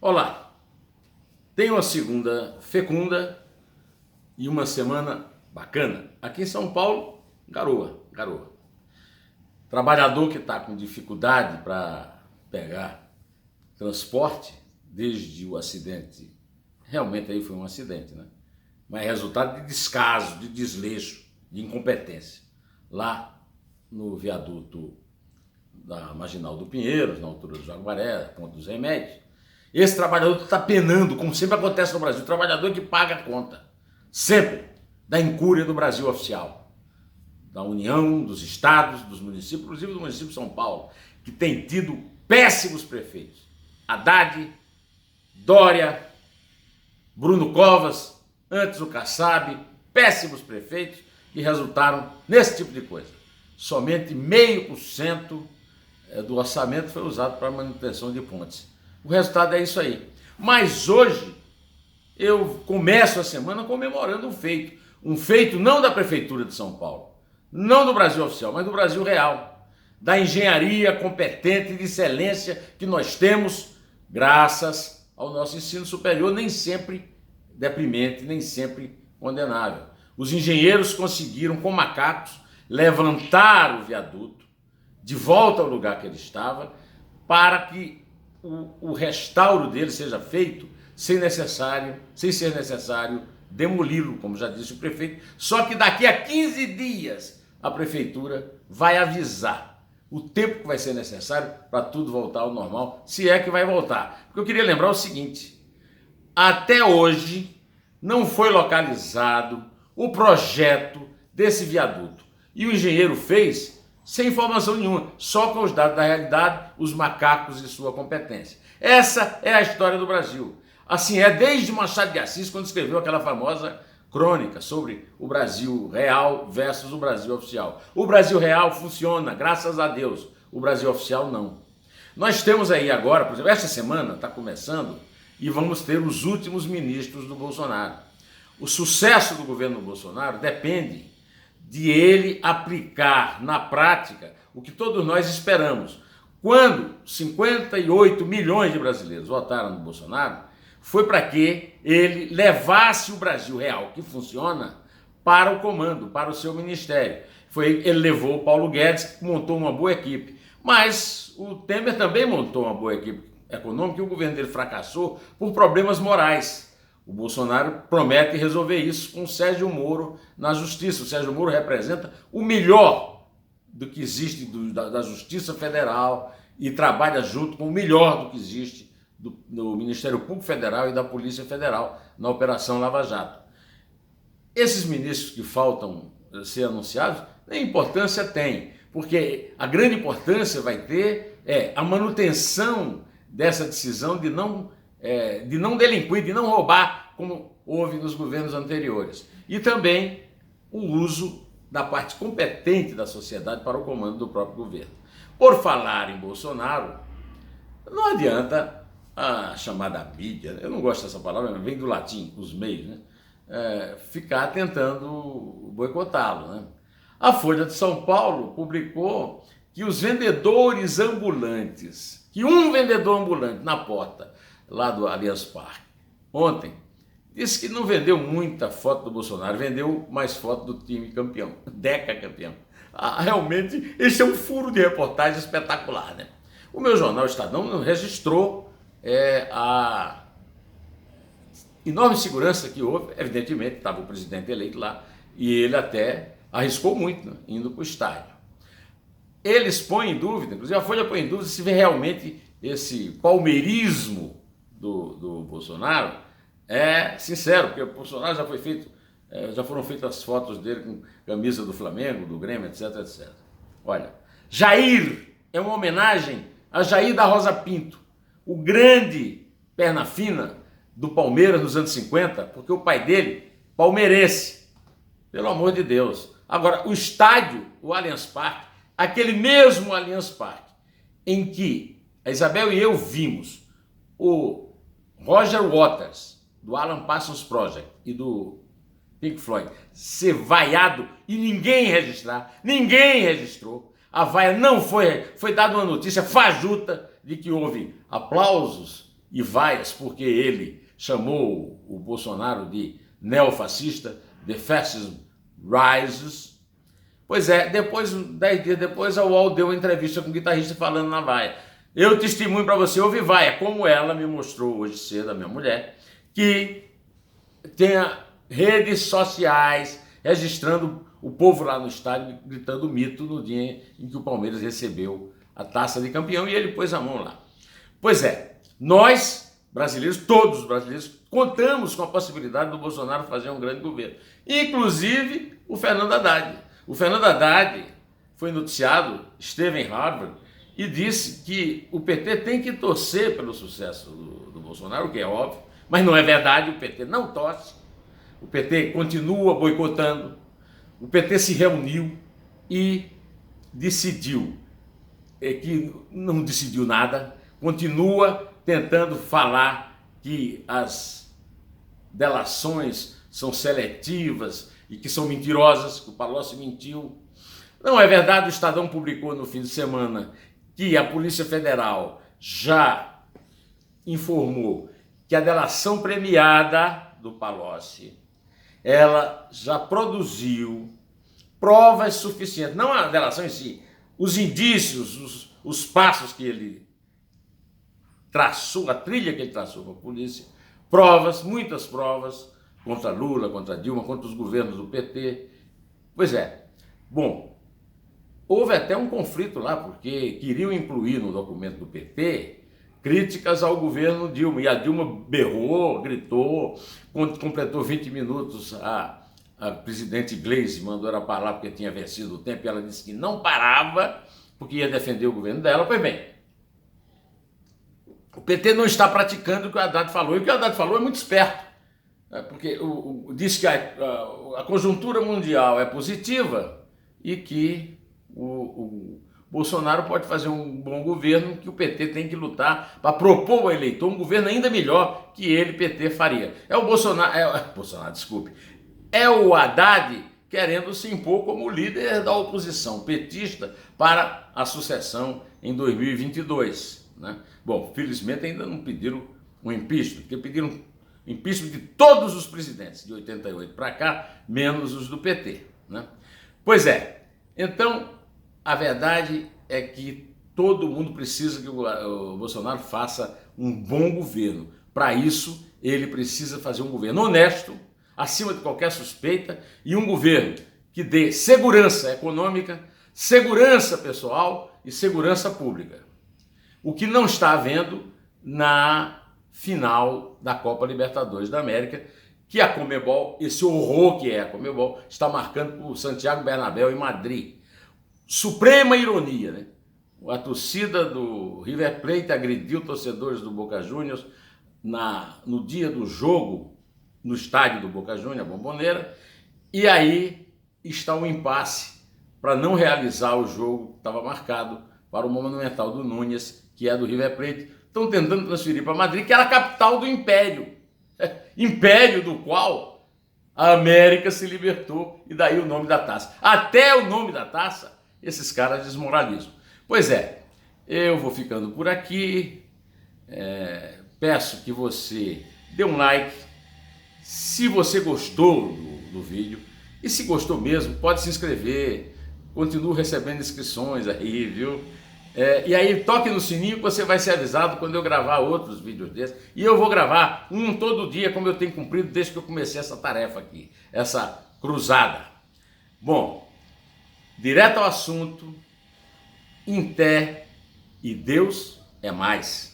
Olá, tenho uma segunda fecunda e uma semana bacana. Aqui em São Paulo, garoa. Trabalhador que está com dificuldade para pegar transporte desde o acidente. Realmente aí foi um acidente, né? Mas resultado de descaso, de desleixo, de incompetência. Lá no viaduto da Marginal do Pinheiros, na altura do Jaguaré, Ponto dos Remédios. Esse trabalhador está penando, como sempre acontece no Brasil, o trabalhador que paga a conta, sempre, da incúria do Brasil oficial, da União, dos estados, dos municípios, inclusive do município de São Paulo, que tem tido péssimos prefeitos. Haddad, Dória, Bruno Covas, antes o Kassab, péssimos prefeitos que resultaram nesse tipo de coisa. Somente 0,5% do orçamento foi usado para a manutenção de pontes. O resultado é isso aí. Mas hoje eu começo a semana comemorando um feito não da Prefeitura de São Paulo, não do Brasil oficial, mas do Brasil real, da engenharia competente de excelência que nós temos graças ao nosso ensino superior, nem sempre deprimente, nem sempre condenável. Os engenheiros conseguiram, com macacos, levantar o viaduto de volta ao lugar que ele estava para que o restauro dele seja feito sem ser necessário demoli-lo, como já disse o prefeito. Só que daqui a 15 dias a prefeitura vai avisar o tempo que vai ser necessário para tudo voltar ao normal, se é que vai voltar. Porque eu queria lembrar o seguinte: até hoje não foi localizado o projeto desse viaduto. E o engenheiro fez sem informação nenhuma, só com os dados da realidade, os macacos e sua competência. Essa é a história do Brasil. Assim é desde Machado de Assis, quando escreveu aquela famosa crônica sobre o Brasil real versus o Brasil oficial. O Brasil real funciona, graças a Deus. O Brasil oficial não. Nós temos aí agora, por exemplo, esta semana está começando e vamos ter os últimos ministros do Bolsonaro. O sucesso do governo Bolsonaro depende de ele aplicar na prática o que todos nós esperamos. Quando 58 milhões de brasileiros votaram no Bolsonaro, foi para que ele levasse o Brasil real, que funciona, para o comando, para o seu ministério. Ele levou o Paulo Guedes, que montou uma boa equipe. Mas o Temer também montou uma boa equipe econômica e o governo dele fracassou por problemas morais. O Bolsonaro promete resolver isso com o Sérgio Moro na justiça. O Sérgio Moro representa o melhor do que existe da Justiça Federal e trabalha junto com o melhor do que existe do Ministério Público Federal e da Polícia Federal na Operação Lava Jato. Esses ministros que faltam ser anunciados, nem importância tem, porque a grande importância vai ter a manutenção dessa decisão de não delinquir, de não roubar, como houve nos governos anteriores. E também o uso da parte competente da sociedade para o comando do próprio governo. Por falar em Bolsonaro, não adianta a chamada mídia, eu não gosto dessa palavra, vem do latim, os meios, né? Ficar tentando boicotá-lo, né? A Folha de São Paulo publicou que os vendedores ambulantes, que um vendedor ambulante na porta lá do Allianz Parque, ontem, disse que não vendeu muita foto do Bolsonaro, vendeu mais foto do time campeão, Deca campeão. Realmente, esse é um furo de reportagem espetacular, né? O meu jornal Estadão registrou a enorme segurança que houve, evidentemente, estava o presidente eleito lá, e ele até arriscou muito, né, indo para o estádio. Eles põem em dúvida, inclusive a Folha põe em dúvida se realmente esse palmeirismo do Bolsonaro é sincero, porque o Bolsonaro já foi feito, já foram feitas fotos dele com camisa do Flamengo, do Grêmio, etc, etc. Olha, Jair é uma homenagem a Jair da Rosa Pinto, o grande perna fina do Palmeiras nos anos 50, porque o pai dele, palmeirense, pelo amor de Deus. Agora, o estádio, o Allianz Parque, aquele mesmo Allianz Parque, em que a Isabel e eu vimos o Roger Waters, do Alan Parsons Project e do Pink Floyd, ser vaiado e ninguém registrou. A vaia não foi dada uma notícia fajuta de que houve aplausos e vaias, porque ele chamou o Bolsonaro de neofascista, the fascism rises. Pois é, depois, 10 dias depois, a UOL deu uma entrevista com o guitarrista falando na vaia. Eu testemunho para você, houve vaia, como ela me mostrou hoje cedo, a minha mulher, que tenha redes sociais registrando o povo lá no estádio gritando mito no dia em que o Palmeiras recebeu a taça de campeão e ele pôs a mão lá. Pois é, nós brasileiros, todos os brasileiros, contamos com a possibilidade do Bolsonaro fazer um grande governo, inclusive o Fernando Haddad. O Fernando Haddad foi noticiado, esteve em Harvard e disse que o PT tem que torcer pelo sucesso do Bolsonaro, o que é óbvio, mas não é verdade, o PT não torce, o PT continua boicotando, o PT se reuniu e decidiu, que não decidiu nada, continua tentando falar que as delações são seletivas e que são mentirosas, que o Palocci mentiu. Não é verdade, o Estadão publicou no fim de semana que a Polícia Federal já informou que a delação premiada do Palocci, ela já produziu provas suficientes, não a delação em si, os indícios, os passos que ele traçou, a trilha que ele traçou para a polícia, provas, muitas provas, contra Lula, contra Dilma, contra os governos do PT. Pois é, bom, houve até um conflito lá, porque queriam incluir no documento do PT críticas ao governo Dilma, e a Dilma berrou, gritou, quando completou 20 minutos, a presidente Gleisi mandou ela parar porque tinha vencido o tempo, e ela disse que não parava, porque ia defender o governo dela. Pois bem, o PT não está praticando o que o Haddad falou, e o que o Haddad falou é muito esperto, porque diz que a conjuntura mundial é positiva e que o Bolsonaro pode fazer um bom governo, que o PT tem que lutar para propor ao eleitor um governo ainda melhor que ele, PT, faria. É o Bolsonaro, desculpe, é o Haddad querendo se impor como líder da oposição petista para a sucessão em 2022, né? Bom, felizmente ainda não pediram um impeachment, porque pediram impeachment de todos os presidentes de 88 para cá, menos os do PT, né? Pois é, então a verdade é que todo mundo precisa que o Bolsonaro faça um bom governo. Para isso, ele precisa fazer um governo honesto, acima de qualquer suspeita, e um governo que dê segurança econômica, segurança pessoal e segurança pública. O que não está havendo na final da Copa Libertadores da América, que a Conmebol, esse horror que é a Conmebol, está marcando por Santiago Bernabéu em Madrid. Suprema ironia, né? A torcida do River Plate agrediu torcedores do Boca Juniors no dia do jogo, no estádio do Boca Juniors, a Bombonera, e aí está um impasse para não realizar o jogo que estava marcado para o Monumental do Núñez, que é do River Plate. Estão tentando transferir para Madrid, que era a capital do Império, império do qual a América se libertou, e daí o nome da taça. Até o nome da taça esses caras desmoralizam. Pois é, eu vou ficando por aqui, peço que você dê um like, se você gostou do vídeo, e se gostou mesmo, pode se inscrever, continuo recebendo inscrições aí, viu? E aí toque no sininho que você vai ser avisado quando eu gravar outros vídeos desses, e eu vou gravar um todo dia, como eu tenho cumprido desde que eu comecei essa tarefa aqui, essa cruzada. Bom, direto ao assunto, em té, e Deus é mais.